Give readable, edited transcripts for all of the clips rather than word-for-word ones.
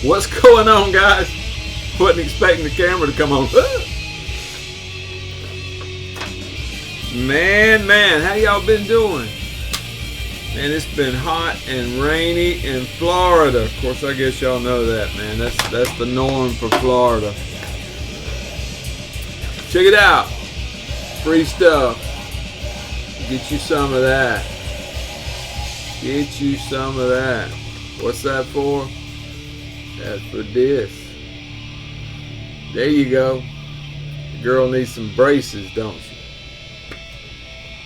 What's going on, guys? Wasn't expecting the camera to come on. Man, how y'all been doing? Man, it's been hot and rainy in Florida. Of course, I guess y'all know that, man. That's the norm for Florida. Check it out. Free stuff. Get you some of that. Get you some of that. What's that for? That's for this. There you go. The girl needs some braces, don't she?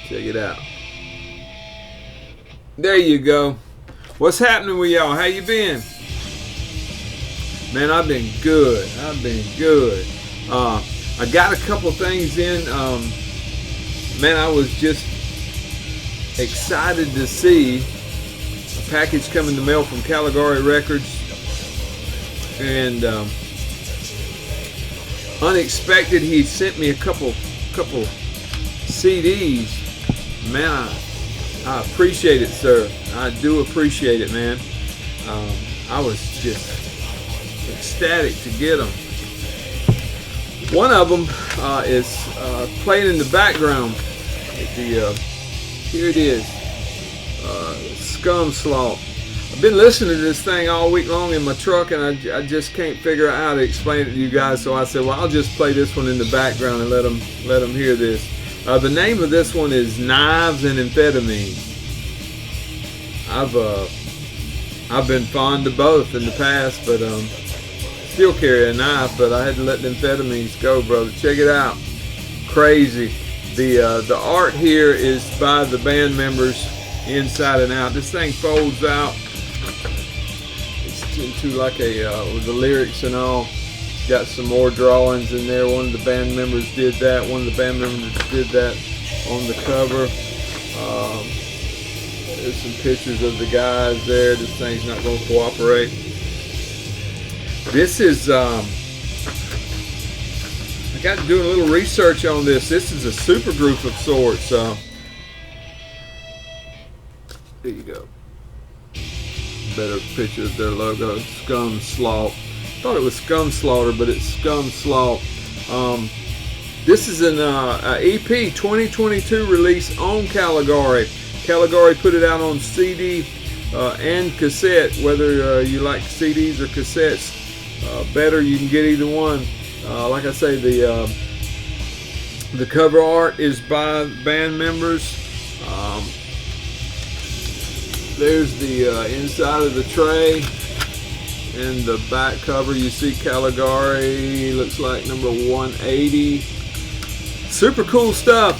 Check it out. There you go. What's happening with y'all? How you been? Man, I've been good. I got a couple things in. Man, I was just excited to see a package come in the mail from Caligari Records, and unexpected, he sent me a couple CDs. Man, I appreciate it, sir. I do appreciate it, man. I was just ecstatic to get them. One of them is playing in the background. Here it is, Scumslaught. I've been listening to this thing all week long in my truck, and I just can't figure out how to explain it to you guys. So I said, well, I'll just play this one in the background and let them hear this. The name of this one is Knives and Amphetamines. I've been fond of both in the past, but still carry a knife, but I had to let the amphetamines go, brother. Check it out. Crazy. The art here is by the band members inside and out. This thing folds out. It's into like a with the lyrics and all. Got some more drawings in there. One of the band members did that. One of the band members did that on the cover. There's some pictures of the guys there. This thing's not going to cooperate. This is, I got to do a little research on this. This is a super group of sorts. There you go. Better picture of their logo. Scumslaught. Thought it was Scumslaughter, but it's Scumslaught. This is an EP 2022 release on Caligari. Caligari put it out on CD and cassette. Whether you like CDs or cassettes, better, you can get either one. Like I say, the cover art is by band members. There's the inside of the tray. In the back cover, you see Caligari, looks like number 180. Super cool stuff.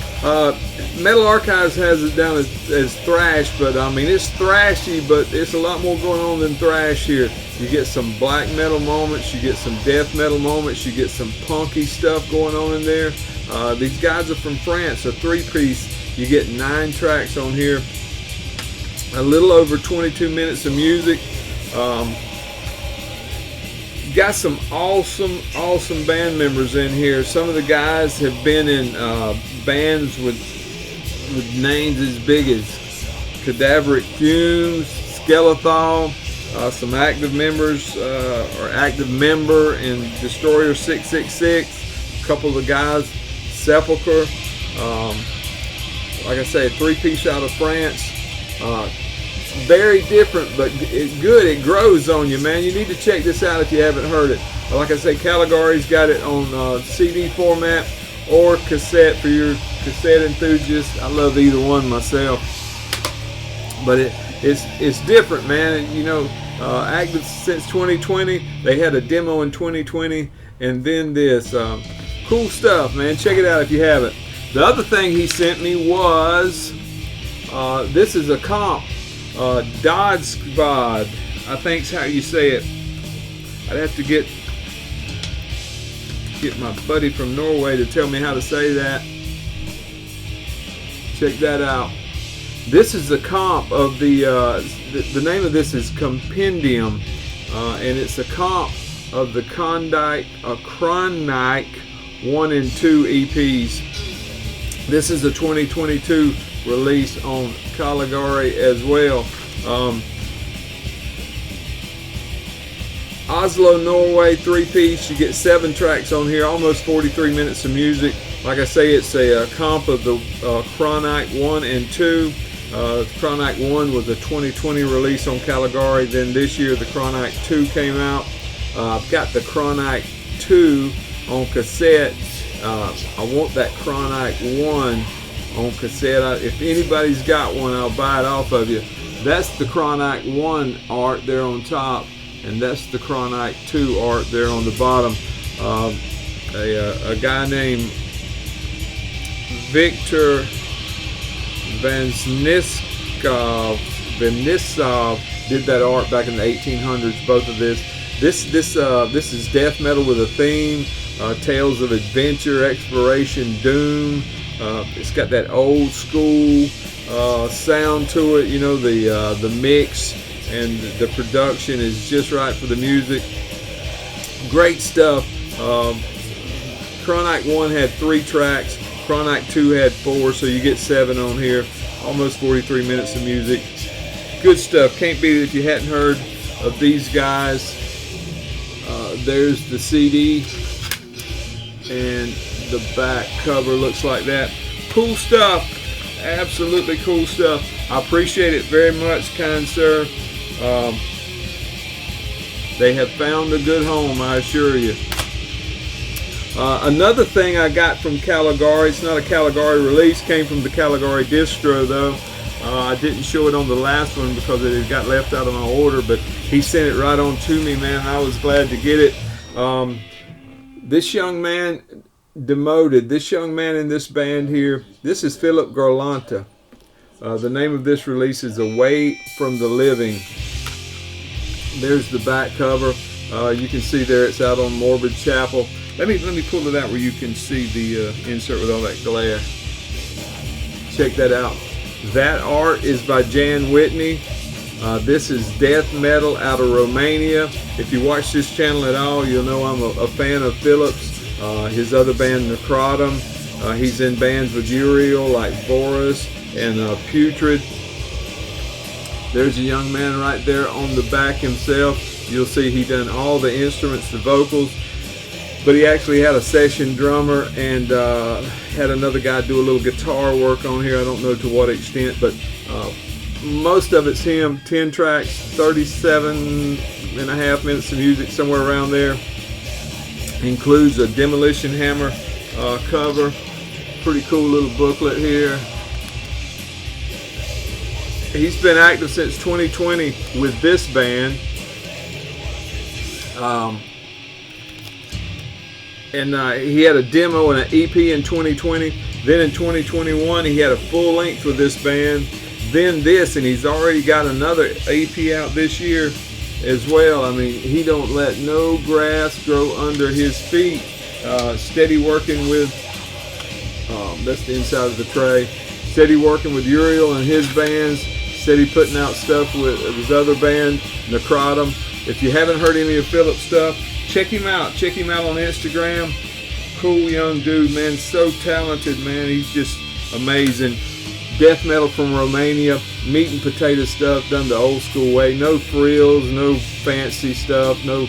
Metal Archives has it down as thrash, but I mean, it's thrashy, but it's a lot more going on than thrash here. You get some black metal moments, you get some death metal moments, you get some punky stuff going on in there. These guys are from France, a 3-piece. You get 9 tracks on here, a little over 22 minutes of music. Got some awesome band members in here. Some of the guys have been in bands with names as big as Cadaveric Fumes, Skeletal, some active members or active member in Destroyer 666. A couple of the guys, Sepulchre. Like I say, a 3-piece out of France. Very different, but it's good. It grows on you, man. You need to check this out if you haven't heard it. Like I say, Caligari's got it on CD format or cassette for your cassette enthusiasts. I love either one myself, but it's different, man. And, you know, active since 2020. They had a demo in 2020, and then this cool stuff, man. Check it out if you haven't. The other thing he sent me was this is a comp. Dodskvad, I think's how you say it. I'd have to get my buddy from Norway to tell me how to say that. Check that out. This is the comp of the name of this is Kompendium, and it's a comp of the Chronic 1 and 2 EPs. This is a 2022 release on Caligari as well. Oslo, Norway 3-piece. You get 7 tracks on here, almost 43 minutes of music. Like I say, it's a comp of the Chronic 1 and 2. Chronic 1 was a 2020 release on Caligari. Then this year the Chronic 2 came out. I've got the Chronic 2 on cassette. I want that Chronic 1 on cassette. If anybody's got one, I'll buy it off of you. That's the Chronic 1 art there on top, and that's the Chronic 2 art there on the bottom. A guy named Victor Vanisov did that art back in the 1800s. Both of this is death metal with a theme, tales of adventure, exploration, doom. It's got that old school sound to it. You know, the mix and the production is just right for the music. Great stuff. Chronic 1 had 3 tracks. Chronic 2 had 4, so you get 7 on here. Almost 43 minutes of music. Good stuff. Can't beat it if you hadn't heard of these guys. There's the CD, and the back cover looks like that. Cool stuff. Absolutely cool stuff. I appreciate it very much, kind sir. They have found a good home, I assure you. Another thing I got from Caligari, it's not a Caligari release, came from the Caligari distro though. I didn't show it on the last one because it had got left out of my order, but he sent it right on to me, man. I was glad to get it. This young man, Demoted, this young man in this band here, this is Philip Garlanta. The name of this release is Away from the Living. There's the back cover. You can see there it's out on Morbid Chapel. Let me pull it out where you can see the insert with all that glare. Check that out. That art is by Jan Whitney. This is death metal out of Romania. If you watch this channel at all, you'll know I'm a fan of Philip's. His other band, Necrotum. He's in bands with Uriel like Boris and Putrid. There's a young man right there on the back himself. You'll see he done all the instruments, the vocals. But he actually had a session drummer and had another guy do a little guitar work on here. I don't know to what extent, but most of it's him. 10 tracks, 37.5 minutes of music, somewhere around there. Includes a Demolition Hammer cover. Pretty cool little booklet here. He's been active since 2020 with this band. And he had a demo and an EP in 2020. Then in 2021 he had a full length with this band. Then this, and he's already got another EP out this year as well. I mean, he don't let no grass grow under his feet. Steady working with, that's the inside of the tray. Steady working with Uriel and his bands. Steady putting out stuff with his other band, Necrotum. If you haven't heard any of Philip's stuff, check him out. Check him out on Instagram. Cool young dude, man. So talented, man. He's just amazing. Death metal from Romania. Meat and potato stuff done the old school way. No frills, no fancy stuff, no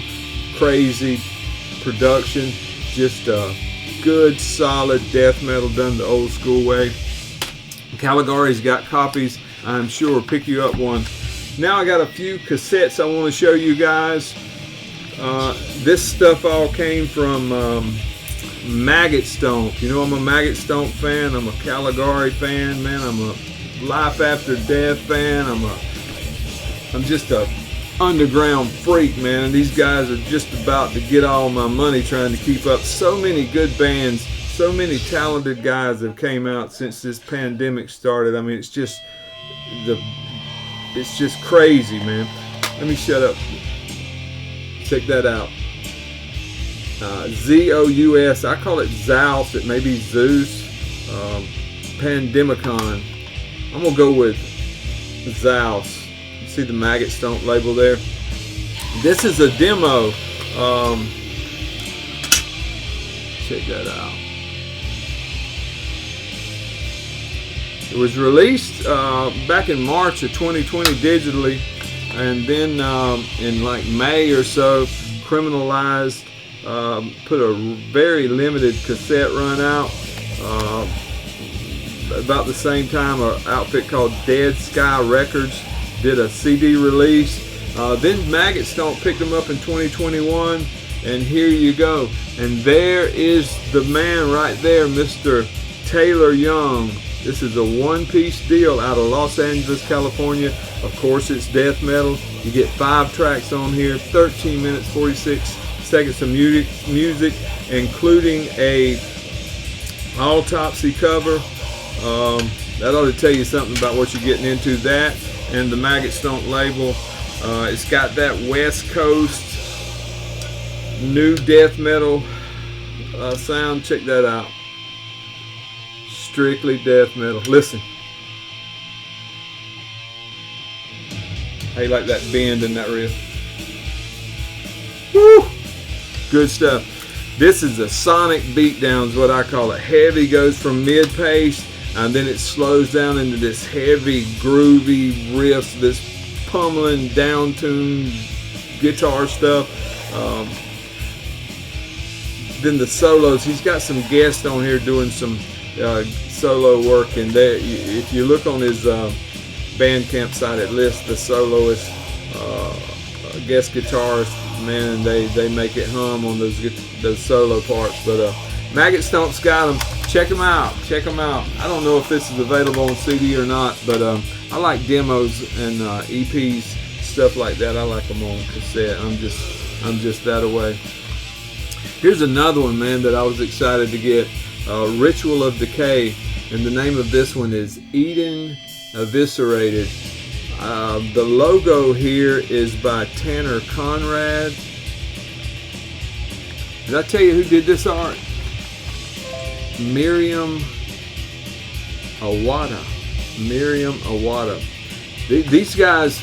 crazy production. Just good, solid death metal done the old school way. Caligari's got copies, I'm sure. Pick you up one. Now I got a few cassettes I want to show you guys. This stuff all came from Maggot Stomp. You know, I'm a Maggot Stomp fan. I'm a Caligari fan, man. I'm a Life After Death fan. I'm just a underground freak, man. And these guys are just about to get all my money trying to keep up. So many good bands, so many talented guys have came out since this pandemic started. I mean, it's just crazy, man. Let me shut up. Check that out. Zous. I call it Zous. It may be Zous. Pandemicon. I'm going to go with Zous. You see the Maggot Stomp label there? This is a demo. Check that out. It was released back in March of 2020 digitally. and then in like May or so, Criminalized put a very limited cassette run out. About the same time, an outfit called Dodskvad Records did a CD release. Then Maggot Stomp picked them up in 2021, and here you go. And there is the man right there, Mr. Taylor Young. This is a one-piece deal out of Los Angeles, California. Of course, it's death metal. You get 5 tracks on here, 13 minutes, 46 seconds of music, including a autopsy cover. That ought to tell you something about what you're getting into. That and the Maggot Stomp label. It's got that West Coast new death metal sound. Check that out. Strictly death metal. Listen. How you like that bend in that riff? Woo! Good stuff. This is a sonic beatdown is what I call it. Heavy goes from mid-pace, and then it slows down into this heavy, groovy riffs, this pummeling, down-tuned guitar stuff. Then the solos, he's got some guests on here doing some solo work, and if you look on his Bandcamp site, it lists the soloist, guest guitarists, man, and they make it hum on those solo parts. But Maggot Stomp's got them. Check them out. Check them out. I don't know if this is available on CD or not, but I like demos and EPs, stuff like that. I like them on cassette. I'm just that away. Here's another one, man, that I was excited to get. Ritual of Decay, and the name of this one is Eden Viscerated. The logo here is by Tanner Conrad. Did I tell you who did this art? Miriam Awada. These guys,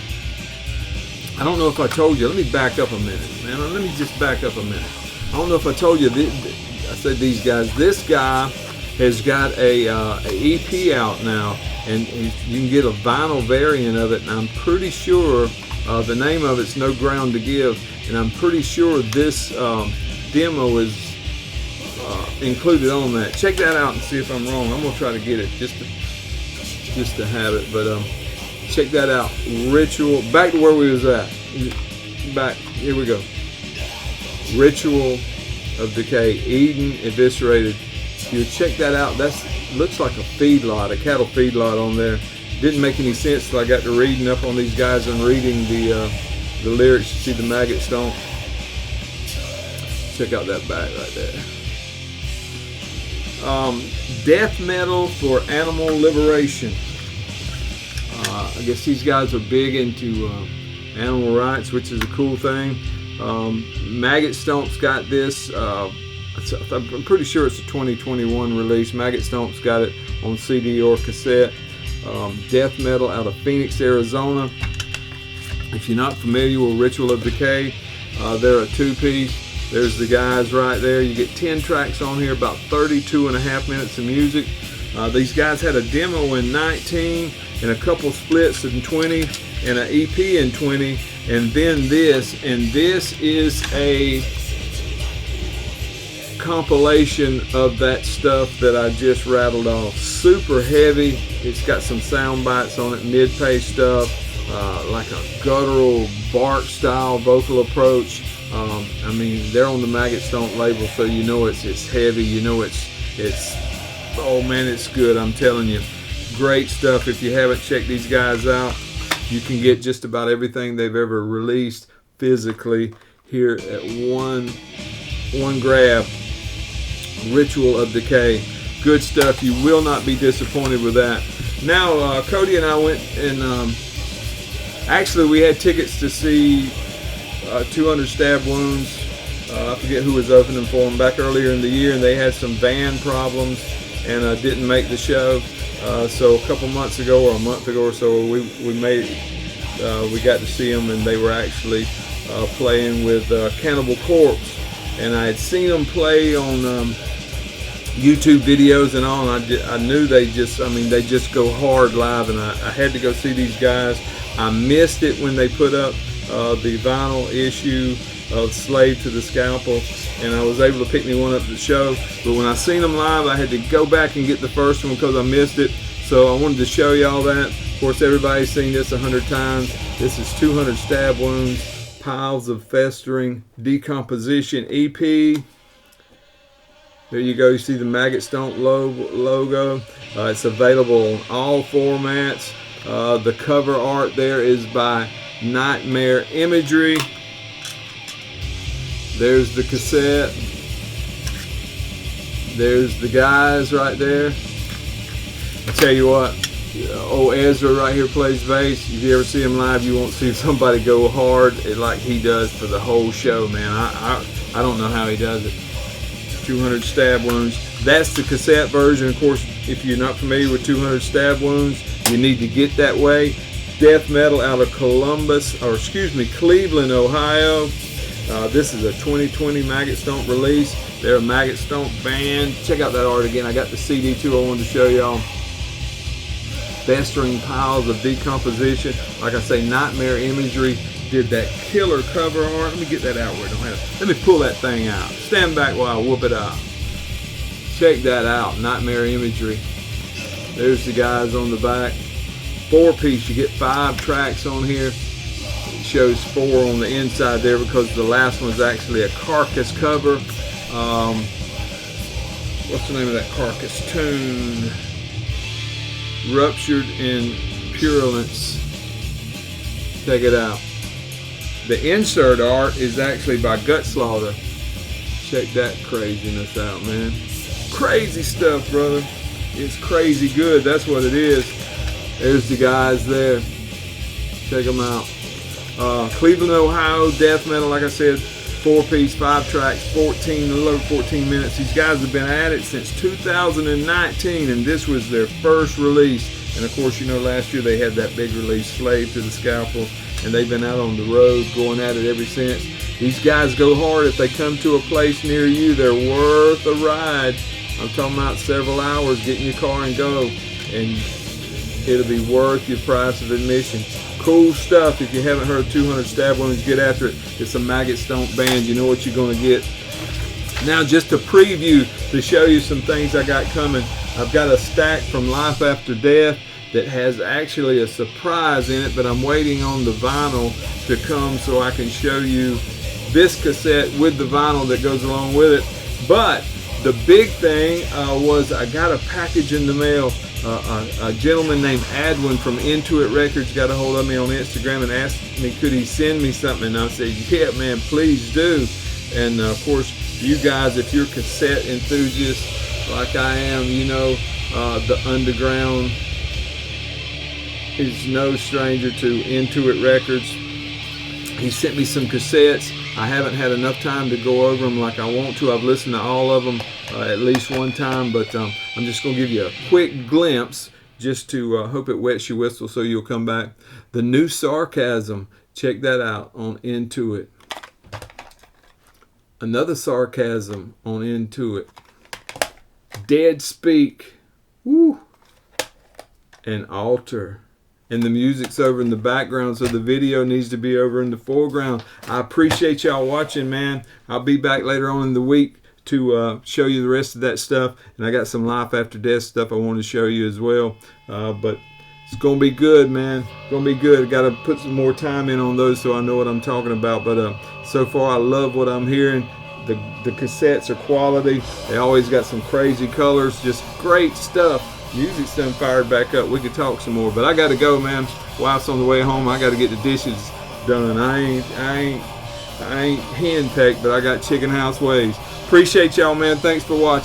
I don't know if I told you. Let me back up a minute, man. Let me just back up a minute. I don't know if I told you. I said these guys. This guy has got a EP out now, and you can get a vinyl variant of it. And I'm pretty sure the name of it's No Ground to Give, and I'm pretty sure this demo is included on that. Check that out and see if I'm wrong. I'm gonna try to get it just to have it, but check that out. Ritual. Back to where we was at. Back. Here we go. Ritual of Decay, Eden Eviscerated. You check that out. That looks like a feedlot, a cattle feedlot on there. Didn't make any sense till I got to reading up on these guys and reading the lyrics. You see the Maggot Stomp. Check out that back right there. Death metal for animal liberation. I guess these guys are big into animal rights, which is a cool thing. Maggot Stomp's got this. I'm pretty sure it's a 2021 release. Maggot Stomp's got it on CD or cassette. Death metal out of Phoenix, Arizona. If you're not familiar with Ritual of Decay, they're a 2-piece. There's the guys right there. You get 10 tracks on here, about 32.5 minutes of music. These guys had a demo in 19 and a couple splits in 20 and an EP in 20, and then this. And this is a compilation of that stuff that I just rattled off. Super heavy. It's got some sound bites on it, mid-pace stuff, like a guttural bark style vocal approach. I mean, they're on the Maggot Stomp label, so you know it's heavy. You know it's oh man, it's good. I'm telling you, great stuff. If you haven't checked these guys out, you can get just about everything they've ever released physically here at one grab. Ritual of Decay, good stuff. You will not be disappointed with that. Now, Cody and I went and actually we had tickets to see 200 Stab Wounds. I forget who was opening for them back earlier in the year, and they had some van problems and didn't make the show. So a couple months ago, or a month ago or so, we got to see them, and they were actually playing with Cannibal Corpse. And I had seen them play on YouTube videos and all, and I knew they just go hard live, and I had to go see these guys. I missed it when they put up the vinyl issue of Slave to the Scalpel, and I was able to pick me one up at the show. But when I seen them live, I had to go back and get the first one because I missed it. So I wanted to show y'all that. Of course, everybody's seen this 100 times. This is 200 Stab Wounds, Piles of Festering, Decomposition EP. There you go. You see the Maggot Stomp logo. It's available on all formats. The cover art there is by Nightmare Imagery. There's the cassette. There's the guys right there. I tell you what, old Ezra right here plays bass. If you ever see him live, you won't see somebody go hard like he does for the whole show, man. I don't know how he does it. 200 Stab Wounds. That's the cassette version. Of course, if you're not familiar with 200 Stab Wounds, you need to get that way. Death metal out of Cleveland, Ohio. This is a 2020 Maggot Stomp release. They're a Maggot Stomp band. Check out that art again. I got the CD too. I wanted to show y'all. Festering, Piles of Decomposition. Like I say, Nightmare Imagery did that killer cover art. Let me get that out where I don't have it. Let me pull that thing out. Stand back while I whoop it out. Check that out. Nightmare Imagery. There's the guys on the back. 4-piece. You get 5 tracks on here. Shows 4 on the inside there because the last one's actually a Carcass cover. What's the name of that Carcass tune? Ruptured in Purulence. Check it out. The insert art is actually by Gutslaughter. Check that craziness out, man. Crazy stuff, brother. It's crazy good. That's what it is. There's the guys there. Check them out. Cleveland, Ohio, death metal, like I said, 4-piece, 5 tracks, 14, a little over 14 minutes. These guys have been at it since 2019, and this was their first release. And of course, you know, last year they had that big release, Slave to the Scalpel, and they've been out on the road going at it ever since. These guys go hard. If they come to a place near you, they're worth a ride. I'm talking about several hours, get in your car and go, and it'll be worth your price of admission. Cool stuff. If you haven't heard 200 Stab Wounds, get after it. It's a Maggot Stomp band. You know what you're going to get. Now, just to preview, to show you some things I got coming, I've got a stack from Life After Death that has actually a surprise in it, but I'm waiting on the vinyl to come so I can show you this cassette with the vinyl that goes along with it. But the big thing was I got a package in the mail. A gentleman named Adwin from Intuit Records got a hold of me on Instagram and asked me could he send me something, and I said, yeah man, please do. And of course, you guys, if you're cassette enthusiasts like I am, you know the underground is no stranger to Intuit Records. He sent me some cassettes. I haven't had enough time to go over them like I want to. I've listened to all of them at least one time, but I'm just going to give you a quick glimpse just to hope it wets your whistle so you'll come back. The new Sarcasm, check that out on Intuit. Another Sarcasm on Intuit. Dead Speak, woo, and Altar. And the music's over in the background, so the video needs to be over in the foreground. I appreciate y'all watching, man. I'll be back later on in the week to show you the rest of that stuff. And I got some Life After Death stuff I want to show you as well. But it's going to be good, man. It's going to be good. I got to put some more time in on those so I know what I'm talking about. But so far, I love what I'm hearing. The cassettes are quality. They always got some crazy colors. Just great stuff. Music's done fired back up. We could talk some more, but I got to go, man. Wife's on the way home. I got to get the dishes done. I ain't henpecked, but I got chicken house ways. Appreciate y'all, man. Thanks for watching.